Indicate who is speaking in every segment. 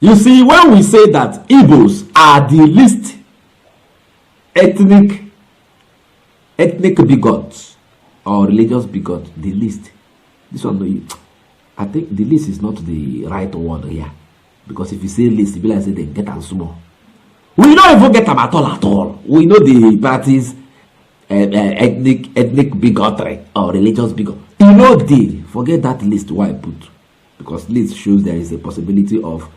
Speaker 1: You see, when we say that Igbos are the least ethnic bigots or religious bigot, the least. This one, I think the least is not the right word here. Because if you say least, you be like say they get them small. We don't even get them at all. We know the parties ethnic bigotry or religious bigot. You know the forget that list why I put, because list shows there is a possibility of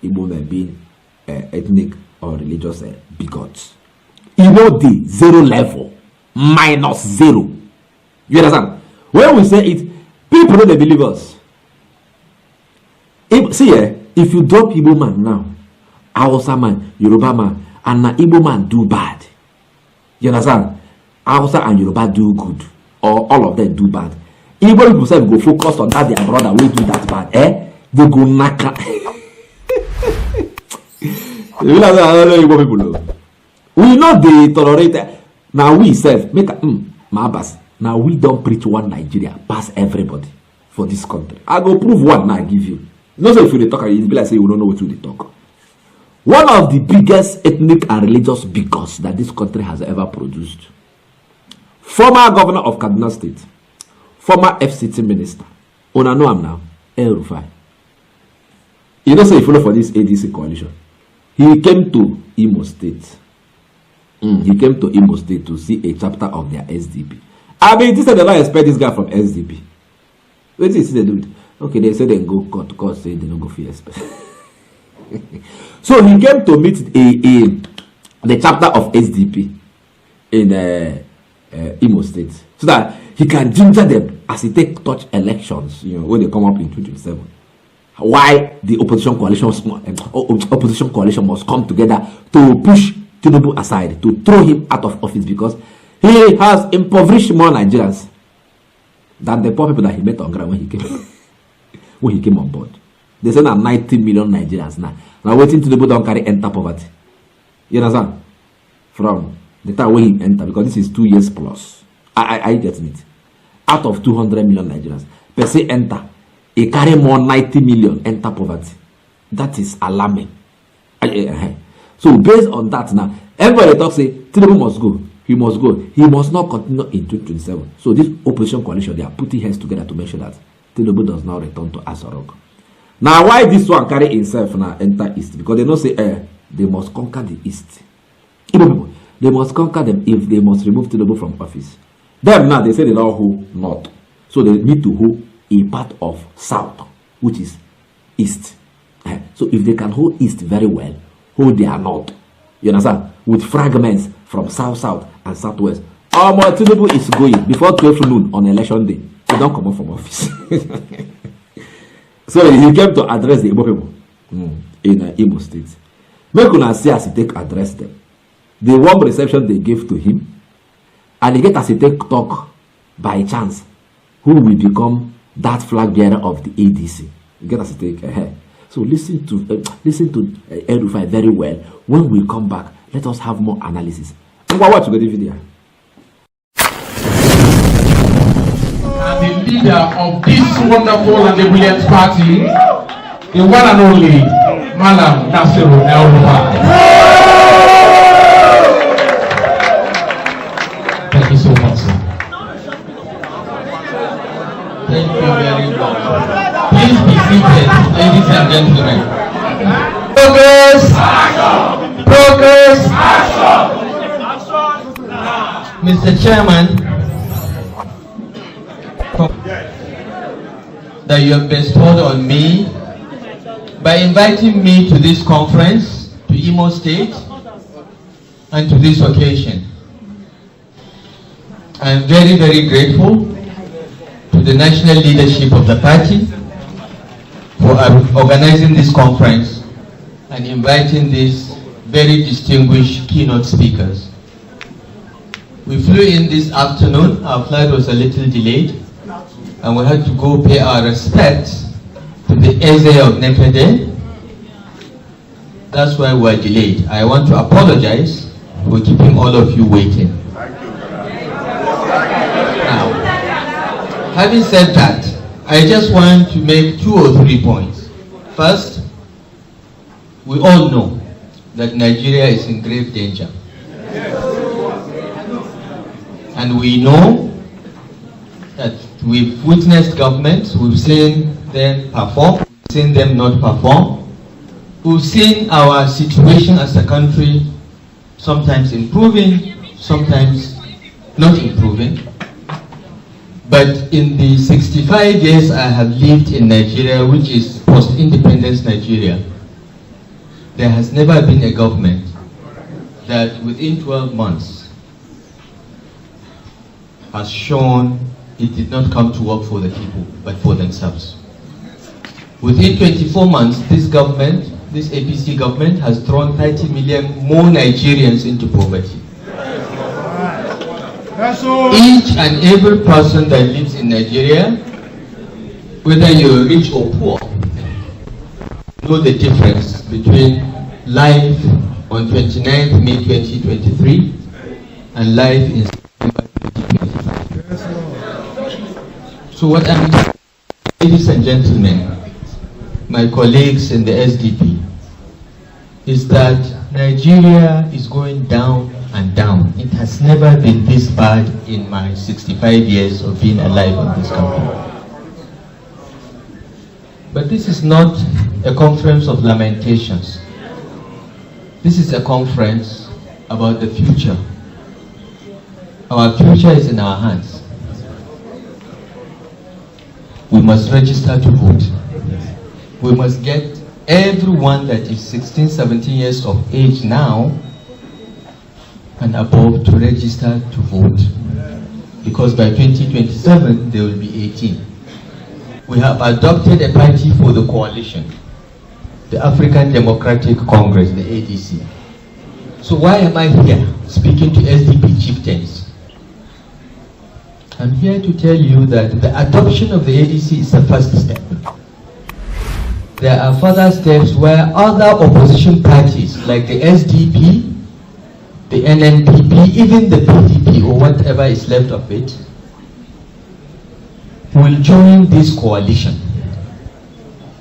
Speaker 1: Igbo men being ethnic or religious bigots. You know the 0 level -0. You understand? When we say it, people don't believe us. If you drop Igbo man now, Hausa man, Yoruba man, and na Igbo man do bad, you understand? Hausa and Yoruba do good, or all of them do bad. Igbo people say go focus on that their brother will do that bad. They go naka. We know they tolerate. Now we self make Mabas. Now we don't preach one Nigeria pass everybody for this country. I go prove one now I give you. No say if you talk, you be like say you don't know what you talk. One of the biggest ethnic and religious bigots that this country has ever produced. Former governor of Kaduna State, former FCT minister, una know him now, El-rufai. You know say he follow for this ADC coalition. He came to Imo State. He came to Imo State to see a chapter of their SDP. I mean, this is they don't expect this guy from SDP. Wait till you see they do it. Okay, they say they go court say they don't go for expect. So he came to meet the chapter of SDP in Imo State, so that he can ginger them as he take touch elections, you know, when they come up in 2027. Why the opposition coalition must come together to push Tinubu aside, to throw him out of office, because he has impoverished more Nigerians than the poor people that he met on ground when he came on board. They say now 90 million Nigerians now waiting to the don't carry enter poverty. You understand? From the time when he enter, because this is 2 years plus. I get it. Out of 200 million Nigerians, per se enter, he carry more 90 million enter poverty. That is alarming. So based on that now, everybody talks say Tinubu must go. He must go. He must not continue in 2027. So this opposition coalition, they are putting heads together to make sure that Tinubu does not return to Asorok. Now, why this one carry himself now enter East? Because they don't say they must conquer the East. Igbo people, they must conquer them if they must remove Tinubu from office. Them now, they say they don't hold North. So they need to hold a part of South, which is East. So if they can hold East very well, hold their North. You understand? With fragments from South, and Southwest. Tinubu is going before 12 noon on election day. They don't come out from office. So he came to address the Igbo people in Imo State. Make una see as he take address them. The warm reception they gave to him, and he get as he take talk by chance who will become that flag bearer of the ADC. You get as he take So listen to El-rufai very well. When we come back, let us have more analysis. Watch the video.
Speaker 2: And the leader of this wonderful and brilliant party, the one and only Mallam Nasir El-rufai. Thank you so much, sir. Thank you very much. Please be seated, ladies and gentlemen. Progress! Progress! Mr. Chairman, that you have bestowed on me by inviting me to this conference, to Imo State, and to this occasion. I am very, very grateful to the national leadership of the party for organizing this conference and inviting these very distinguished keynote speakers. We flew in this afternoon. Our flight was a little delayed, and we had to go pay our respects to the Eze of Nefede. That's why we are delayed. I want to apologize for keeping all of you waiting. Now, having said that, I just want to make 2 or 3 points. First, we all know that Nigeria is in grave danger. And we know that we've witnessed governments, we've seen them perform, we've seen them not perform. We've seen our situation as a country sometimes improving, sometimes not improving. But in the 65 years I have lived in Nigeria, which is post-independence Nigeria, there has never been a government that within 12 months has shown it did not come to work for the people, but for themselves. Within 24 months, this government, this APC government, has thrown 30 million more Nigerians into poverty. Each and every person that lives in Nigeria, whether you're rich or poor, know the difference between life on 29th May 2023 and life in September 2025. So what I'm telling you, ladies and gentlemen, my colleagues in the SDP, is that Nigeria is going down and down. It has never been this bad in my 65 years of being alive in this country. But this is not a conference of lamentations. This is a conference about the future. Our future is in our hands. We must register to vote. We must get everyone that is 16, 17 years of age now and above to register to vote. Because by 2027, they will be 18. We have adopted a party for the coalition, the African Democratic Congress, the ADC. So why am I here speaking to SDP chieftains? I'm here to tell you that the adoption of the ADC is the first step. There are further steps where other opposition parties like the SDP, the NNPP, even the PDP or whatever is left of it, will join this coalition.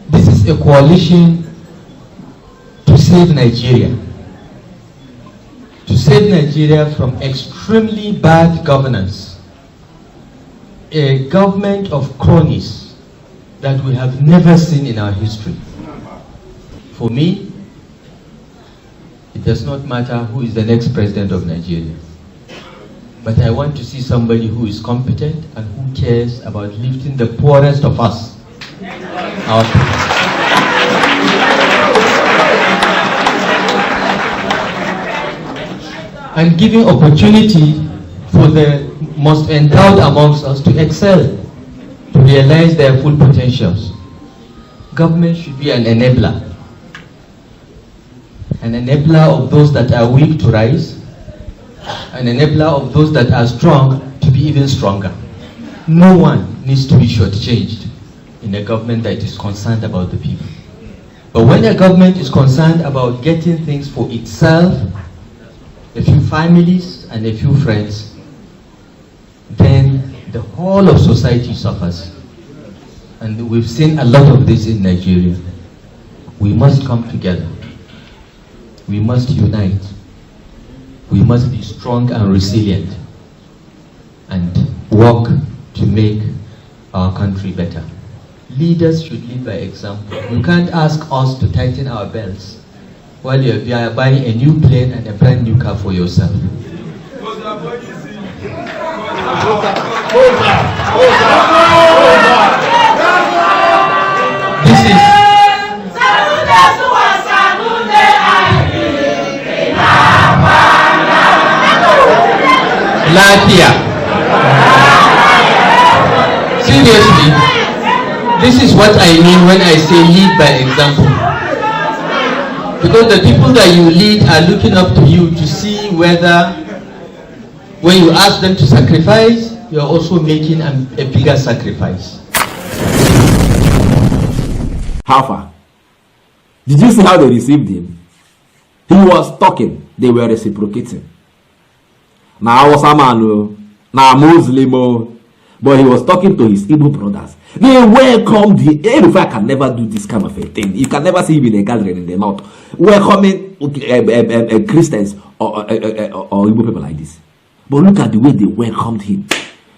Speaker 2: This is a coalition to save Nigeria. To save Nigeria from extremely bad governance. A government of cronies that we have never seen in our history. For me, it does not matter who is the next president of Nigeria. But I want to see somebody who is competent and who cares about lifting the poorest of us. Our and giving opportunity for the most endowed amongst us to excel, to realize their full potentials. Government should be an enabler of those that are weak to rise, an enabler of those that are strong to be even stronger. No one needs to be shortchanged in a government that is concerned about the people. But when a government is concerned about getting things for itself, a few families and a few friends, then the whole of society suffers. And we've seen a lot of this in Nigeria. We must come together. We must unite. We must be strong and resilient and work to make our country better. Leaders should lead by example. You can't ask us to tighten our belts while you are buying a new plane and a brand new car for yourself. This is Latvia. Seriously, this is what I mean when I say lead by example. Because the people that you lead are looking up to you to see whether, when you ask them to sacrifice, you're also making a bigger sacrifice.
Speaker 1: How far? Did you see how they received him? He was talking, they were reciprocating. Now Hausa man, now Muslim, But he was talking to his Igbo brothers. They welcomed him. El-Rufai can never do this kind of a thing. You can never see him in a gathering in the north welcoming Christians or Igbo people like this. But look at the way they welcomed him.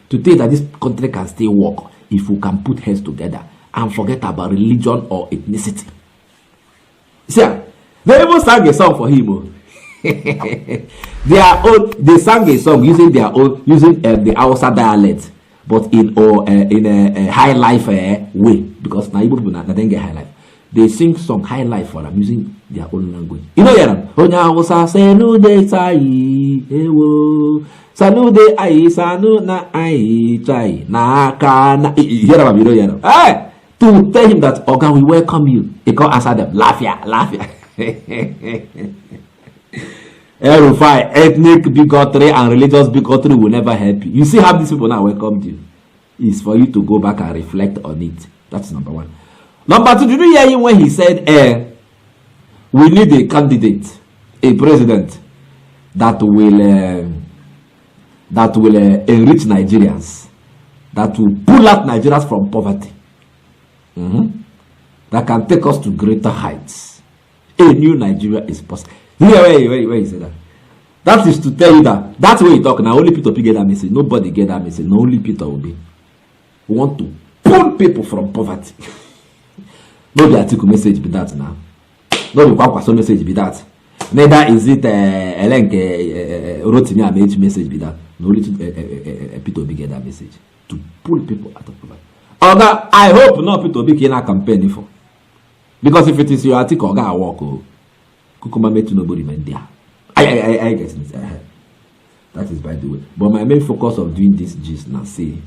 Speaker 1: To tell that this country can still work if we can put heads together and forget about religion or ethnicity. See, they even sang a song for him. They sang a song using their own, using the Hausa dialect, but in a high life way, because now Igbo people don't get high life. They sing song high life for them using their own language. You know, Onya Hausa say no de tai ewo, sanu de ai sanu na ai chai na kana. You know, hey, to tell him that Oga, we welcome you. He can't answer them. Laugh ya. El-Rufai, ethnic bigotry and religious bigotry will never help you. You see how these people now welcomed you. It's for you to go back and reflect on it. That's number one. Number two, did you hear him when he said, we need a candidate, a president that will enrich Nigerians, that will pull out Nigerians from poverty, that can take us to greater heights. A new Nigeria is possible. Where he said that? That is to tell you that that's where you talk now. Only Peter get that message. Nobody get that message. No, only Peter will be. We want to pull people from poverty. No, the article message be that now. No, the Kwakwaso message be that. Neither is it wrote me a message be that. No, only Peter will get that message to pull people out of poverty. Oga, I hope not Peter will be campaign for. Because if it is your article, Oga, I walk. Kukuma made to nobody man there. I guess that is by the way. But my main focus of doing this gist now, see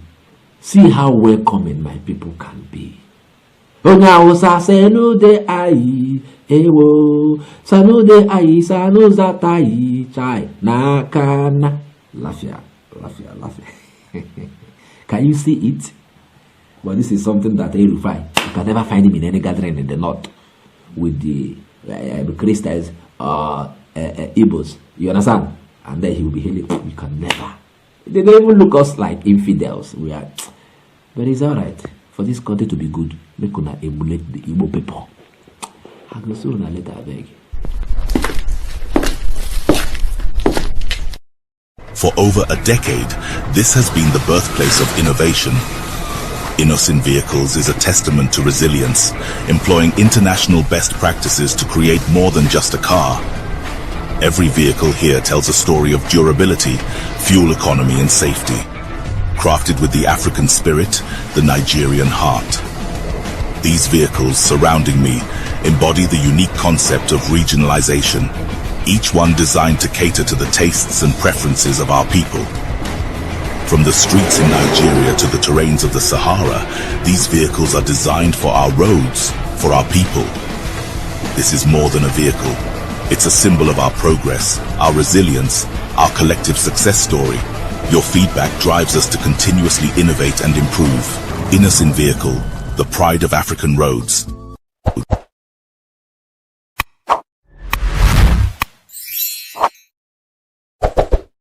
Speaker 1: how welcoming my people can be. Onya sanu de ai ewo, sanu de ai sanu zatai chai na kana. Lafia. Can you see it? But this is something that El-Rufai, you can never find him in any gathering in the north with the Christians or Igbos. You understand? And then he will be hailing. You can never. They don't even look us like infidels. We are. But it's alright. For this country to be good, we could not emulate the Igbo people. I go soon and later, I beg.
Speaker 3: For over a decade, this has been the birthplace of innovation. Innocent Vehicles is a testament to resilience, employing international best practices to create more than just a car. Every vehicle here tells a story of durability, fuel economy and safety. Crafted with the African spirit, the Nigerian heart. These vehicles surrounding me embody the unique concept of regionalization, each one designed to cater to the tastes and preferences of our people. From the streets in Nigeria to the terrains of the Sahara, these vehicles are designed for our roads, for our people. This is more than a vehicle. It's a symbol of our progress, our resilience, our collective success story. Your feedback drives us to continuously innovate and improve. Innocent Vehicle, the pride of African roads.